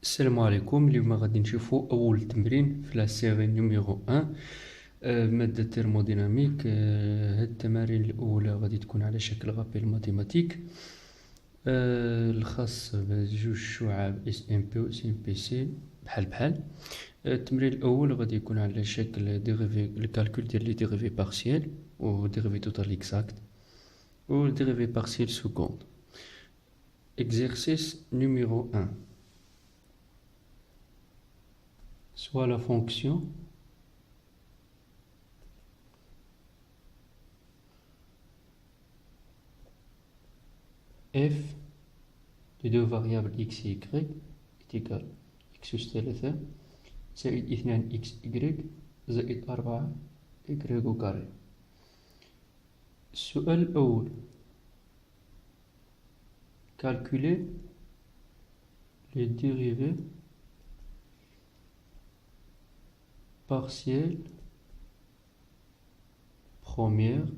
السلام عليكم. اليوم غادي نشوفوا اول تمرين في لا سيري نيميرو 1 مادة ترموديناميك. هاد التمارين الاولى غادي تكون على شكل غابيل ماتيماتيك الخاص بجوج شعاب اس ام بي و اس ام بي سي بحال بحال. التمرين الاول غادي يكون على شكل ديريفي الكالكول ديال لي ديريفي بارسيال و ديريفي توتال اكزاكت و ديريفي بارسيال سكوند. exercice numéro 1. Soit la fonction f de deux variables x et y est égal x أس 3 زائد 2 x y زائد 4 y كاري. السؤال الأول: calculer les dérivées partielles premières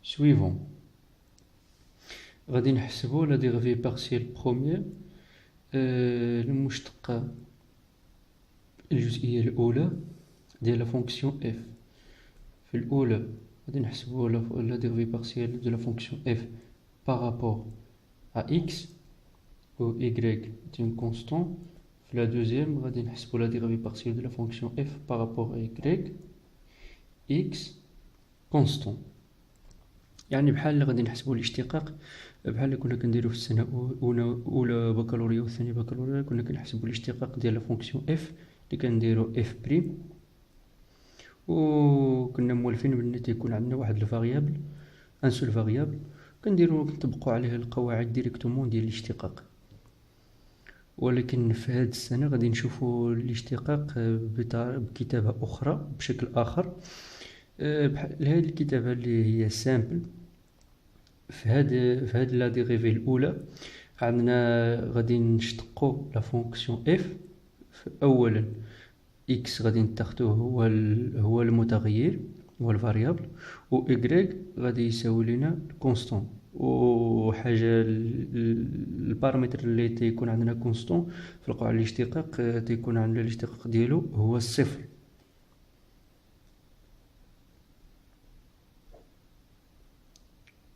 suivant. غادي نحسبوا لا ديريفي بارسيال بروميير المشتقة الجزئية الأولى ديال لا فونكسيون f. في الأولى غادي نحسبوا لا ديريفي بارسيال دو لا فونكسيون f بارابور à x où y est une constante. في la deuxième غادي نحسبوا la dérivée partielle de la fonction f par rapport à y x constant. يعني بحال اللي غادي نحسبوا الاشتقاق بحال اللي كنا كنديروا في السنه اولى بكالوريا والثانيه بكالوريا. كنا كنحسبوا الاشتقاق ديال لا فونكسيون f اللي كنديروا f بريم، وكنا مولفين بان تيكون عندنا واحد الفاريابل ان سول فاريابل كنطبقوا عليه القواعد ديريكتومون ديال الاشتقاق. ولكن في هذه السنه غادي نشوفوا الاشتقاق بكتابه اخرى بشكل اخر، بحال هذه الكتابه اللي هي سامبل. في هذه لا ديريفي الاولى عندنا غادي نشتقوا لا فونكسيون اف. اولا اكس غادي نتاخدوه هو المتغير، هو الفاريابل، و y غادي يساوي لنا كونستون. وحاجه البارامتر اللي تيكون عندنا كونستون في القاعده الاشتقاق تيكون عندنا الاشتقاق ديالو هو الصفر.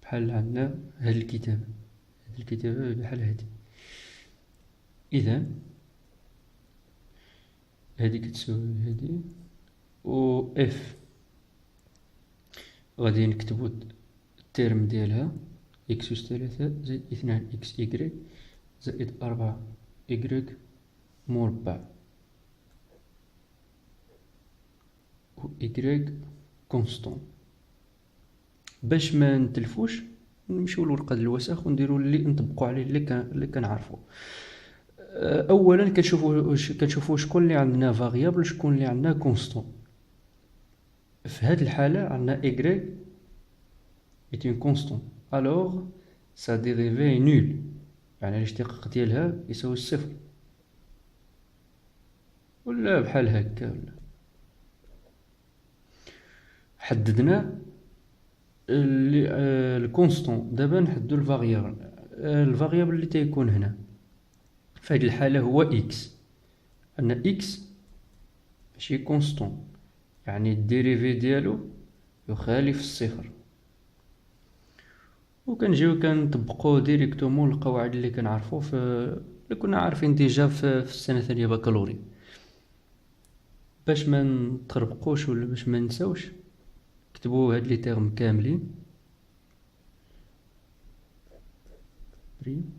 بحال عندنا هاد الكتابه بحال هادي. اذا هادي كتساوي هادي، و اف غادي نكتبو التيرم ديالها x أس 3 زائد 2 xy زائد 4 y مربع، و y كونستون. باش ما نتلفوش نمشيو للورقه ديال الوسخ ونديرو اللي نطبقوا عليه اللي كنعرفوا. اولا كنشوفوا شكون اللي عندنا فاريابل وشكون اللي عندنا كونستون. في هذه الحاله عندنا y est une constante، alors sa dérivée est nulle، يعني الاشتقاق ديالها يساوي الصفر، ولا بحال هكا. ولا حددنا الكونستون. دابا نحددوا الفاريابل اللي تيكون هنا في هذه الحاله هو اكس. عندنا اكس ماشي كونستون، يعني الديريفي ديالو يخالف الصفر، وكنجيو كنطبقوا ديريكتومون القواعد اللي كنعرفوا اللي كنا عارفين ديجا في السنه الثانيه بكالوريا. باش ما نتخربقوش ولا باش ما نساوش كتبوا هاد لي تيرم كاملين. بريم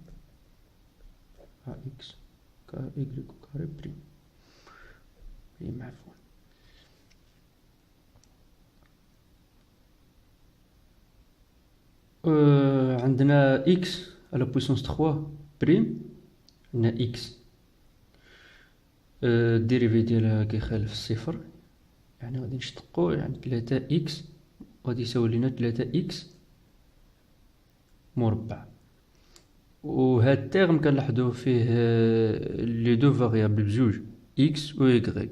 ا اكس كار y كاري بريم عفوا. عندنا x على بويسونس 3 بريم، عندنا x الديريفي ديالها كيخالف الصفر، يعني غادي نشتقو، يعني 3 x غادي يساوي لنا 3 x مربع. وهاد التيرم كنلاحظوا فيه لي دو فاريابل بجوج x و y.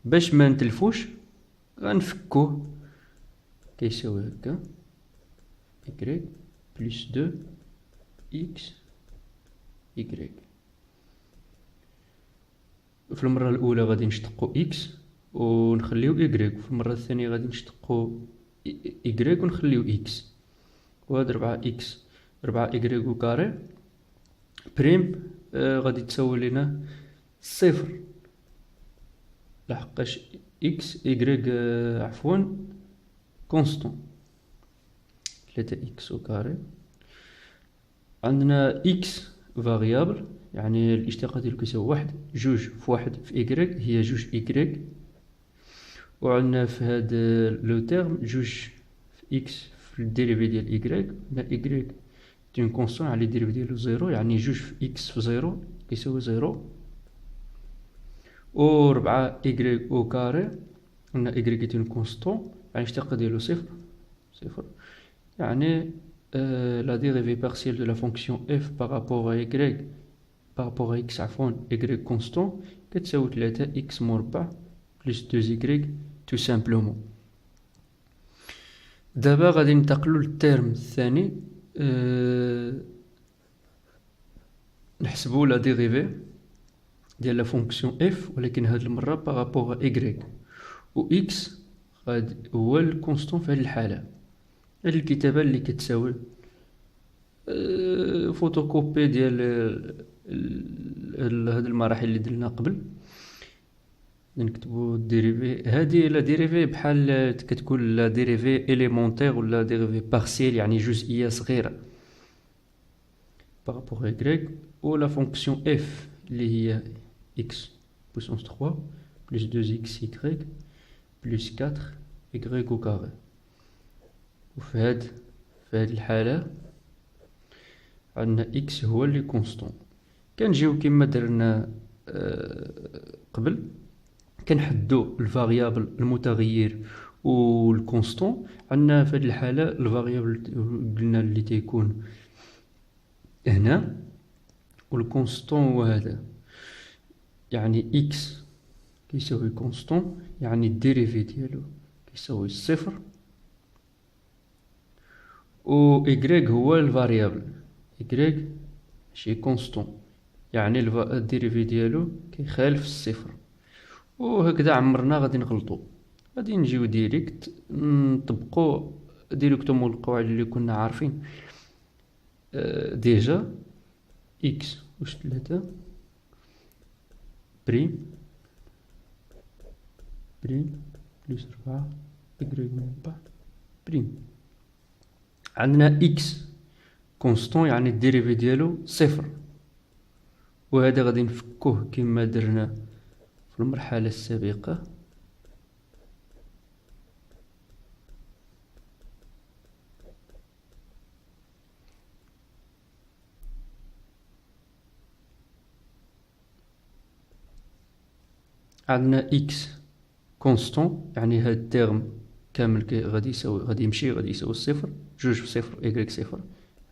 باش ما نتلفوش غنفكوه كيساوي هكا y بلس 2 x y. في المرة الأولى غادي نشتقو x ونخليو y، وفي المرة الثانية غادي نشتقو y ونخليو x، وهاد 4 y و كاري بريم غادي تساوي لينا صفر، لحقاش x y عفوا كونستون. 3 x و كاري. عندنا x فاريابل، يعني الاشتقاق ديالو كيساوي واحد، جوج في واحد في y هي جوج y، وعندنا في هاد لو تيرم جوج في x في الديريفي ديال y، عندنا y تكون كونستون على الديريفي ديالو زيرو، يعني جوج في x في زيرو كيساوي زيرو، و 4 y او كاري عندنا y كيتون كونستون، يعني الاشتقاق ديالو صفر، يعني la dérivée partielle de la fonction f par rapport à y par rapport à x عفوا y constant كتساوي 3 x مربع plus 2y tout simplement. دابا غادي ننتقلوا للترم الثاني، نحسبوا لا ديريفي ديال لا فونكسيون f، ولكن هاد المره بارابور y و x غادي هو الكونستون في هاد الحاله. هاد الكتابه اللي كتساوي فوتوكوبي ديال هاد المراحل اللي درنا قبل. نكتبوا الديريفي، هذه لا ديريفي بحال كتكون لا ديريفي اليمونتير ولا ديريفي بارسيل، يعني جزئيه صغيره بارابور y، و لا فونكسيون f اللي هي x بويسونس 3 بلس 2xy بلس 4 y au carré. وفي هاد الحاله عندنا x هو اللي كونستون. كنجيو كما درنا قبل، كنحدو الفاريابل المتغير و الكونستون. عندنا في هذه الحاله الفاريابل قلنا اللي تيكون هنا، والكونستون هو هذا، يعني x كيساوي كونستون، يعني الديريفي ديالو كيساوي صفر، و y هو الفاريابل، y ماشي كونستون، يعني الديريفي ديالو كيخالف الصفر. وهكذا عمرنا غادي نغلطو، غادي نجيو ديريكت نطبقو ديريكتومون القواعد اللي كنا عارفين ديجا. x واش 3 بريم بلس 4 y مربع بريم. عندنا x كونستون، يعني الديريفي ديالو صفر، وهذا غادي نفكوه كما درنا في المرحلة السابقة. عندنا x كونستون، يعني هاد الترم كامل غادي يساوي صفر، جوج في صفر y صفر،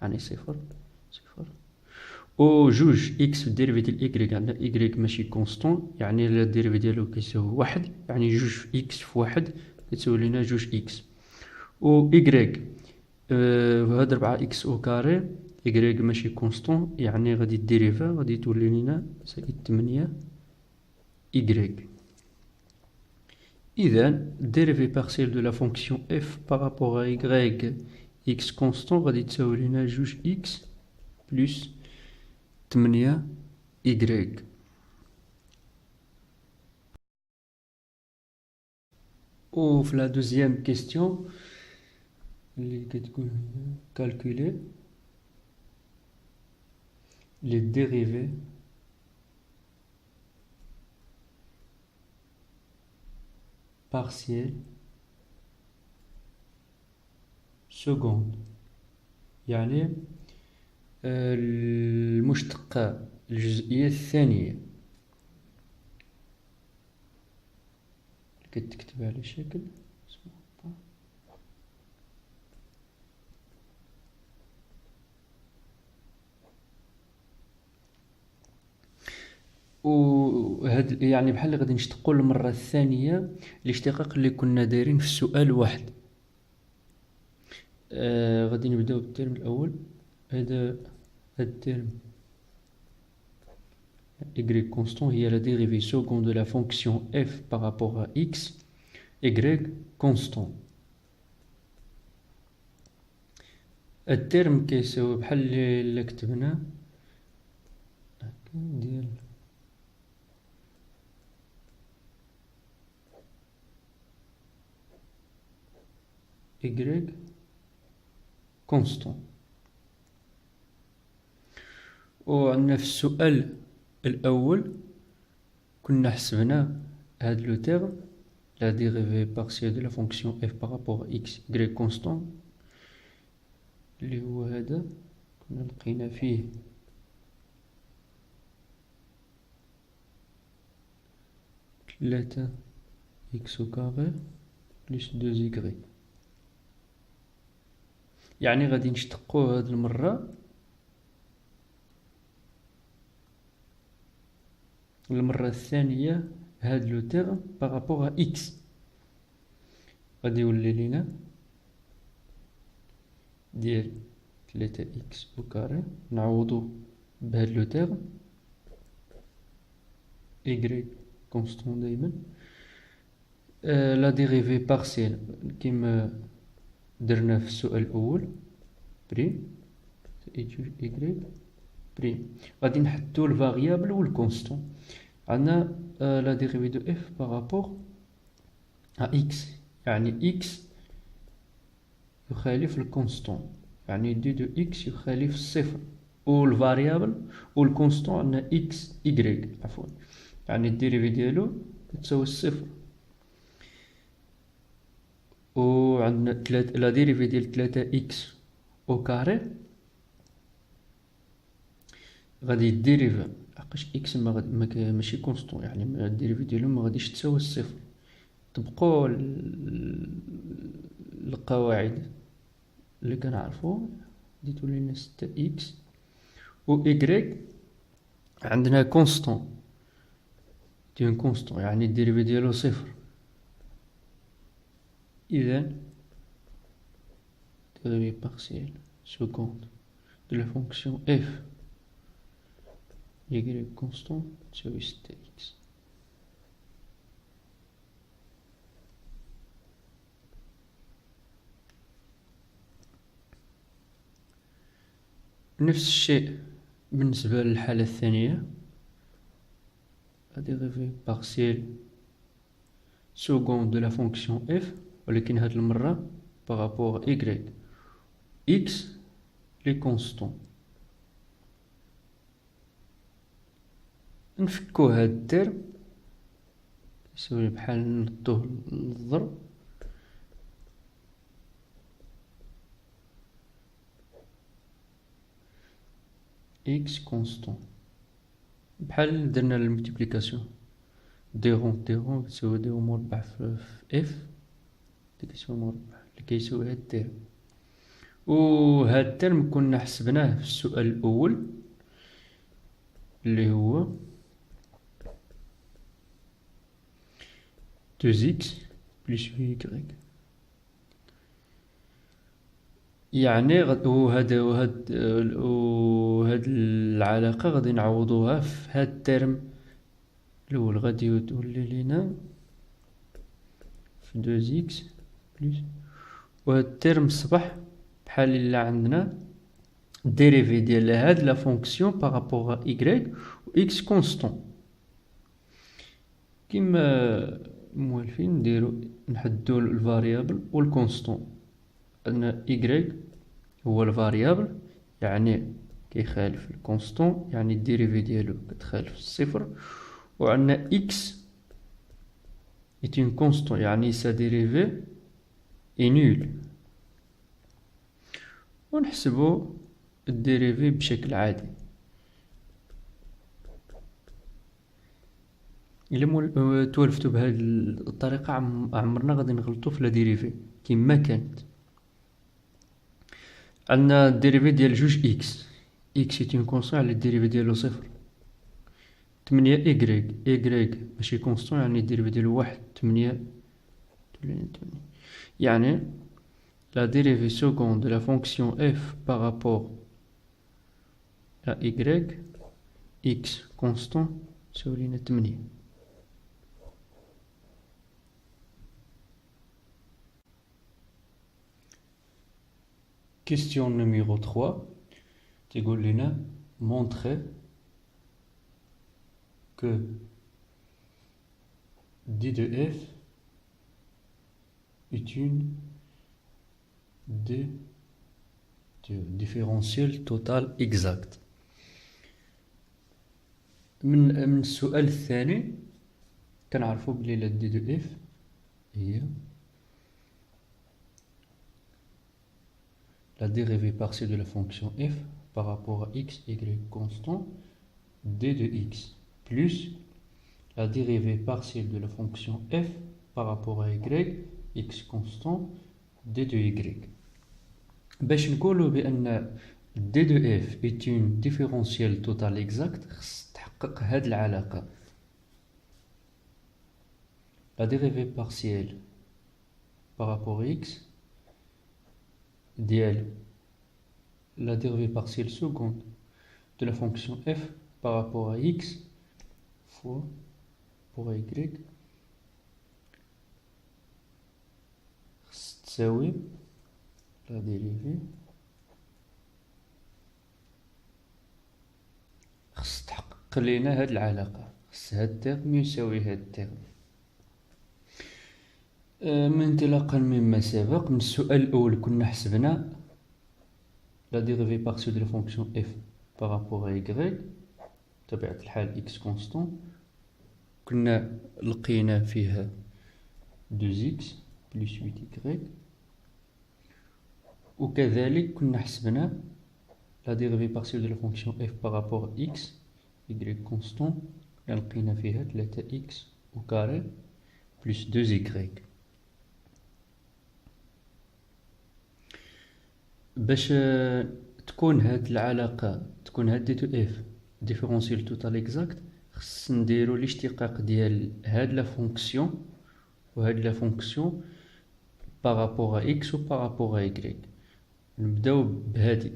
يعني صفر. و جوج x في الديريفي ديال y، عندنا y ماشي كونستون، يعني الديريفي ديالو كيساوي واحد، يعني جوج في x في واحد كتساوي لينا جوج x. و y هاد 4 x او كاري، y ماشي كونستون، يعني غادي الديريفا غادي تولي لينا زائد 8 y. إذا الديريفي بارسيل دو لا فونكسيون f بارابور à y x كونستون غادي تساوي لينا جوج x بلس 8 y. و في لا دوزيام كيستيون اللي كتكون calculer les dérivés partiels secondes، يعني المشتقة الجزئية الثانية كتكتب على شكل وهاد، يعني بحال غادي نشتقو المرة الثانية الاشتقاق اللي كنا دايرين في السؤال واحد. غادي نبداو بالترم الأول. هاد الترم y constant هي la dérivée seconde de la fonction f par rapport à x, y constant. الترم كيساوي بحال اللي كتبناه ديال y constant. وعندنا في السؤال الأول كنا حسبنا هاد لو تيرم la dérivée partielle de la fonction f par rapport à x, y constant اللي هو هذا. كنا لقينا فيه ثلاثة x au carré plus 2y. يعني غادي نشتقو هاد المرة الثانية هاد لو تيرم بارابور ا x. غادي يولي لينا ديال 3x au carré، نعوضو بهاد لو تيرم y كونستون دايما. لا ديريفي بارسيل كيما درنا في السؤال الأول بريم y بريم. غادي نحدو الفاريابل والكونستون. عندنا لا ديريفي دو اف بارابور ا اكس، يعني اكس يخالف الكونستون، يعني دي دو اكس يخالف الصفر، والفاريابل والكونستون عندنا اكس y عفوا، يعني الديريفي ديالو تساوي الصفر. و عندنا لا ديريفي ديال 3x او كاري غادي ديريفا لحقاش اكس ماشي كونستون، يعني الديريفي ديالو ما غاديش تساوي الصفر. طبقوا القواعد اللي كنعرفو، غادي تولي لنا 6x و y عندنا كونستون ديال كونستون، يعني الديريفي ديالو صفر. إذا dérivée partielle seconde de la fonction f y constant تساوي 6x. نفس الشيء بالنسبة للحالة الثانية، la dérivée partielle seconde de la fonction f، ولكن هاد المرة بارابور y x لي كونستون. نفكو هاد الترم يساوي بحال نردوه للضرب، x كونستون بحال درنا الملتيبليكاسيون، ديرون ديرون كتساوي ديرون مربع في اف اللي كيساوي مربع اللي كيساوي هاد الترم. و هاد الترم كنا حسبناه في السؤال الأول اللي هو 2x plus 8y، يعني وهاد العلاقة غادي نعوضوها في هاد الترم الأول. غادي تولي لينا في 2x بلس، وهاد الترم صبح بحال إلا عندنا ديريفي ديال هاد لا فونكسيون بارابور y و x كونستون. كيما موالفين نديرو نحدو الفاريابل والكونستون. عندنا y هو الفاريابل يعني كيخالف الكونستون، يعني الديريفي ديالو كتخالف الصفر. وعندنا x est une constante، يعني sa dérivée est nulle. ونحسبو الديريفي بشكل عادي. إلا توالفتو بهاد الطريقة عمرنا غادي نغلطو في لا ديريفي كيما كانت. عندنا الديريفي ديال جوج اكس، اكس est une constante يعني الديريفي ديالو صفر. 8 y ماشي كونستون، يعني الديريفي ديالو واحد. 8 يعني la dérivée seconde de la fonction f par rapport à y, x constant, تساوي لنا 8. Question numéro 3. تقول لنا montrer que d de f est une différentielle totale exacte. من السؤال الثاني كنعرفوا بلي لا d de f هي la dérivée partielle de la fonction f par rapport à x, y constant d de x plus la dérivée partielle de la fonction f par rapport à y, x constant d de y. باش نقولوا بأن d de f est une différentielle totale exacte خص تحقق هاد العلاقة. La dérivée partielle par rapport à x ديال la dérivée partielle seconde de la fonction f par rapport à x fois pour y تساوي la dérivée خص تحقق لينا هاد العلاقة، خص هاد الترم يساوي هاد الترم. من انطلاقا مما سبق من السؤال الأول كنا حسبنا la dérivée partielle de la fonction f par rapport à y بطبيعة الحال x constant، كنا لقينا فيها 2x plus 8y، وكذلك كنا حسبنا la dérivée partielle de la fonction f par rapport à x y constant، لقينا فيها 3x au carré plus 2y. باش تكون هاد العلاقة، تكون هاد دي تو اف ديفيرونسيال توتال اكزاكت، خص نديرو الاشتقاق ديال هاد لا فونكسيون وهاد لا فونكسيون بارابور ا اكس و بارابور ا ايكغيك. نبداو بهادي.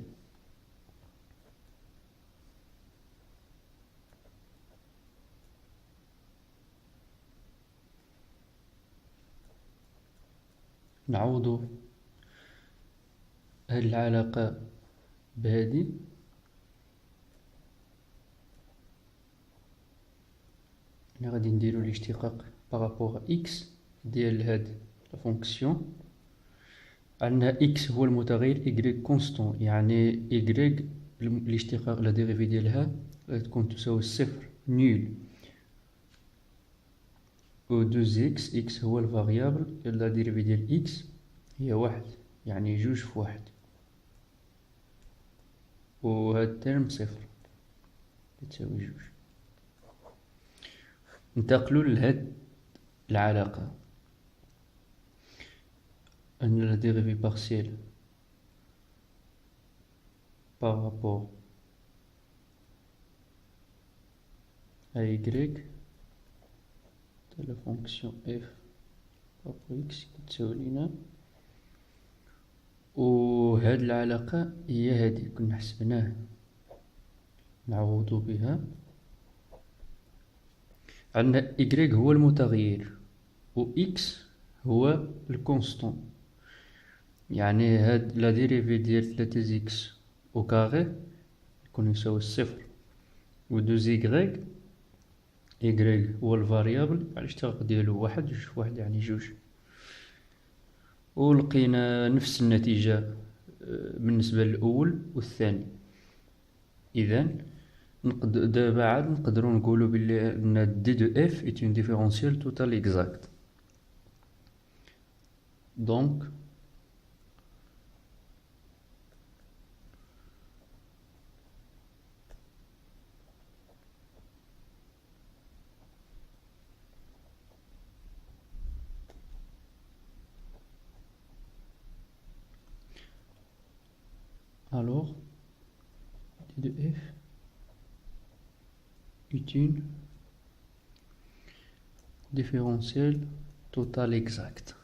نعوضو هاد العلاقة بهادي، هنا غادي نديرو الاشتقاق بارابور اكس ديال هاد لا فونكسيون. عندنا اكس هو المتغير، y كونستون، يعني y الاشتقاق لا ديريفي ديالها غتكون تساوي الصفر نول، و 2x x هو الفاريابل، لا ديريفي ديال x هي واحد، يعني جوج في واحد، و هاد الترم صفر تساوي جوج. ننتقلو لهاد العلاقة، أن لا ديريفي بارسيال بارابور à y de la fonction f بارابور x كتساوي لينا، و هاد العلاقة هي هادي كنا حسبناها، نعوضو بها. عندنا y هو المتغير و x هو الكونستون، يعني هاد لا ديريفي ديال 3x او كاري يكون يساوي الصفر، و 2y هو الفاريابل، الاشتقاق ديالو واحد، جوج في واحد يعني جوج، ولقينا نفس النتيجة بالنسبة للأول والثاني. إذن دابا عاد نقدرو نقولو بلي أن d de f est une différentielle totale exacte. Donc alors d de f est une différentielle totale exacte.